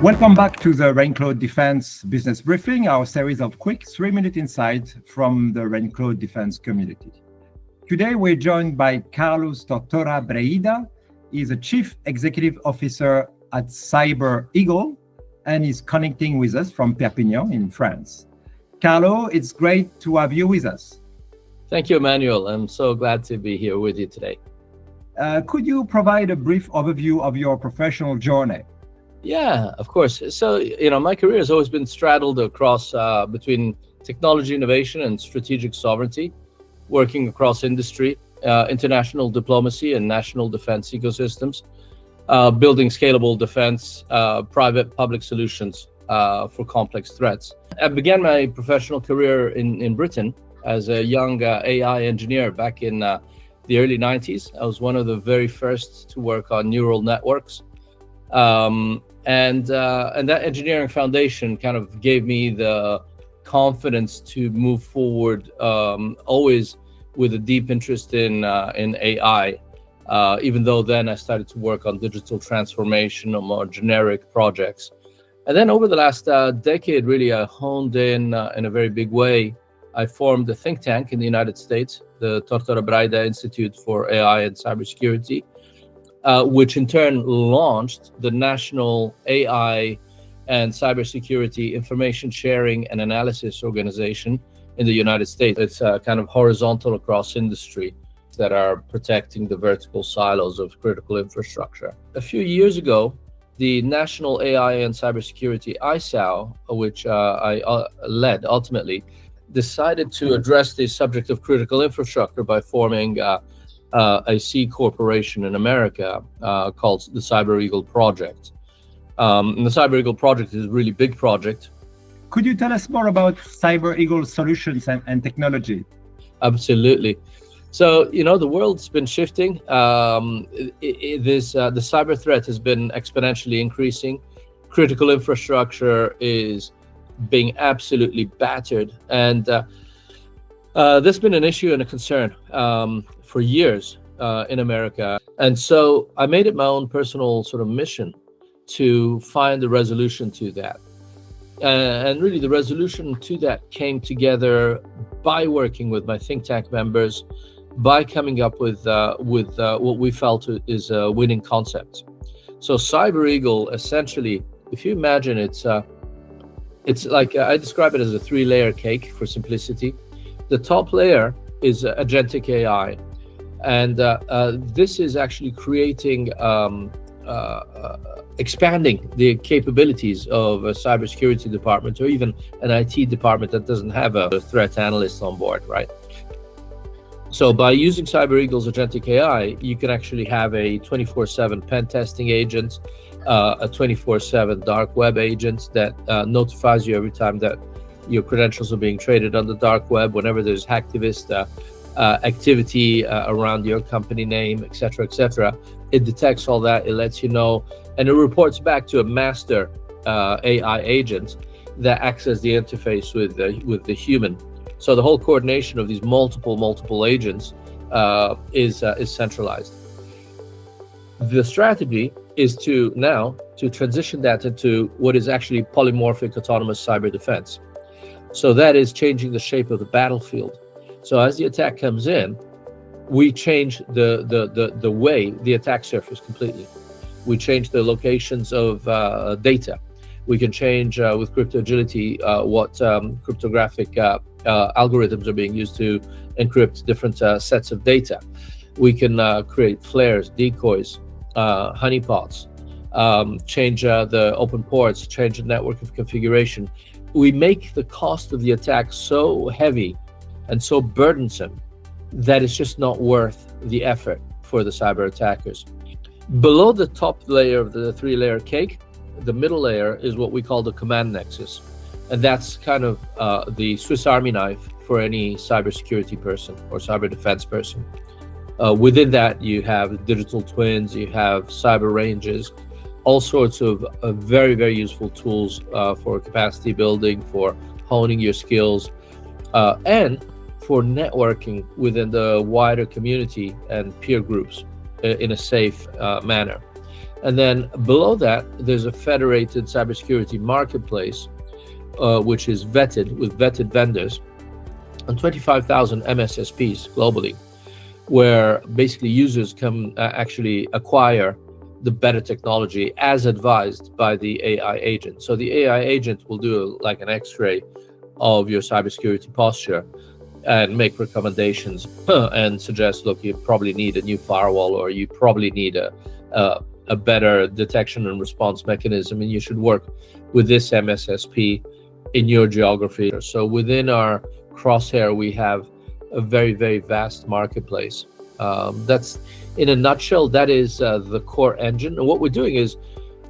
Welcome back to the RAINCLOUD Defense Business Briefing, our series of quick 3-minute insights from the RAINCLOUD Defense community. Today, we're joined by Carlo Tortora Brayda. He's a Chief Executive Officer at Cyber Eagle, and he's connecting with us from Perpignan in France. Carlo, it's great to have you with us. Thank you, Emmanuel. I'm so glad to be here with you today. Could you provide a brief overview of your professional journey? Yeah, of course. So, my career has always been straddled across between technology innovation and strategic sovereignty, working across industry, international diplomacy and national defense ecosystems, building scalable defense, private-public solutions for complex threats. I began my professional career in Britain as a young AI engineer back in the early 90s. I was one of the very first to work on neural networks. And that engineering foundation kind of gave me the confidence to move forward, always with a deep interest in AI, even though then I started to work on digital transformation or more generic projects. And then over the last decade, really, I honed in a very big way. I formed a think tank in the United States, the Tortora Brayda Institute for AI and Cybersecurity, which in turn launched the National AI and Cybersecurity Information Sharing and Analysis Organization in the United States. It's kind of horizontal across industry that are protecting the vertical silos of critical infrastructure. A few years ago, the National AI and Cybersecurity ISAO, which I led ultimately, decided to address the subject of critical infrastructure by forming a C corporation in America called the Cyber Eagle Project. And the Cyber Eagle Project is a really big project. Could you tell us more about Cyber Eagle solutions and technology? Absolutely. So, the world's been shifting. The cyber threat has been exponentially increasing. Critical infrastructure is being absolutely battered. And this has been an issue and a concern for years in America. And so I made it my own personal sort of mission to find a resolution to that. And really the resolution to that came together by working with my think tank members, by coming up with what we felt is a winning concept. So Cyber Eagle, essentially, if you imagine it's like, I describe it as a 3-layer cake for simplicity. The top layer is Agentic AI. And this is actually creating, expanding the capabilities of a cybersecurity department or even an IT department that doesn't have a threat analyst on board, right? So by using Cyber Eagle's Agentic AI, you can actually have a 24/7 pen testing agent, a 24/7 dark web agent that notifies you every time that your credentials are being traded on the dark web, whenever there's hacktivist activity around your company name, etc., etc. It detects all that, it lets you know, and it reports back to a master AI agent that acts as the interface with the human. So the whole coordination of these multiple agents is centralized. The strategy is to transition that into what is actually polymorphic autonomous cyber defense. So that is changing the shape of the battlefield. So as the attack comes in, we change the way, the attack surface completely. We change the locations of data. We can change with crypto agility what cryptographic algorithms are being used to encrypt different sets of data. We can create flares, decoys, honeypots, change the open ports, change the network of configuration. We make the cost of the attack so heavy and so burdensome that it's just not worth the effort for the cyber attackers. Below the top layer of the 3-layer cake, the middle layer is what we call the command nexus. And that's kind of the Swiss Army knife for any cybersecurity person or cyber defense person. Within that, you have digital twins, you have cyber ranges, all sorts of very, very useful tools for capacity building, for honing your skills, and for networking within the wider community and peer groups in a safe manner. And then below that, there's a federated cybersecurity marketplace, which is vetted with vetted vendors, and 25,000 MSSPs globally, where basically users can actually acquire the better technology as advised by the AI agent. So the AI agent will do like an X-ray of your cybersecurity posture and make recommendations and suggest, look, you probably need a new firewall, or you probably need a better detection and response mechanism, and you should work with this MSSP in your geography. So within our crosshair, we have a very, very vast marketplace. That's, in a nutshell, that is the core engine. And what we're doing is,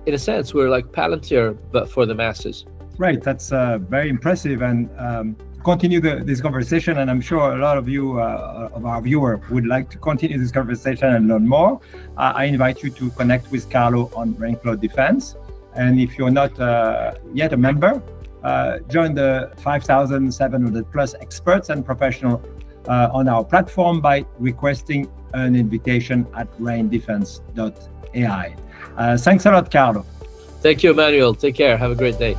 in a sense, we're like Palantir, but for the masses. Right, that's very impressive. And continue this conversation, and I'm sure a lot of you, of our viewers, would like to continue this conversation and learn more. I invite you to connect with Carlo on RAINCLOUD Defense. And if you're not yet a member, join the 5,700 plus experts and professionals on our platform by requesting an invitation at raindefense.ai. Thanks a lot, Carlo. Thank you, Emmanuel. Take care. Have a great day.